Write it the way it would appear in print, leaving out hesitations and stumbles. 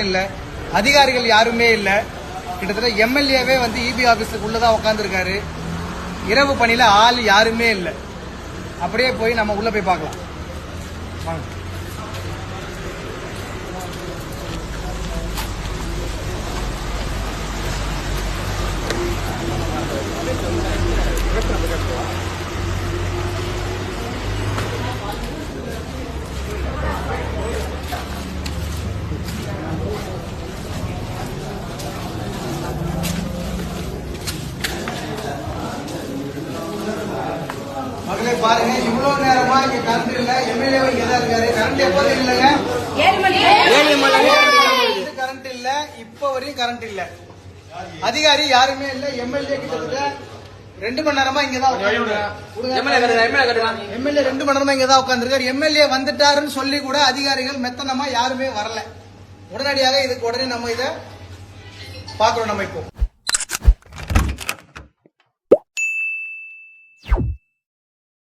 இல்ல, அதிகாரிகள் யாருமே இல்ல. கிட்டத்தட்ட எம்எல்ஏவே வந்து இபி ஆபீஸுக்குள்ளதான் உட்காந்துருக்காரு. இரவு பணியில ஆள் யாருமே இல்ல. அப்படியே போய் நம்ம உள்ள போய் பார்க்கலாம். வாங்க. மகளே பாருங்க, இவ்வளவு நேரமா இங்க கரண்ட் இல்ல. எம்எல்ஏ இங்க தான் இருக்காரு. கரண்ட் எப்போது இல்லைங்க, 7 மணி கரண்ட் இல்ல. இப்ப வரையும் கரண்ட் இல்ல. அதிகாரி யாருமே இல்ல. எம்எல்ஏ கிட்டத்தட்ட 2 மணி நேரமா இங்கதான் எம்எல்ஏ 2 மணி நேரமா இங்கதான் உட்காந்துருக்காரு. எம்எல்ஏ வந்துட்டாருன்னு சொல்லி கூட அதிகாரிகள் மெத்தனமா யாருமே வரல. உடனடியாக இதுக்கு உடனே நம்ம இதை பாக்குறோம். நம்ம இப்போ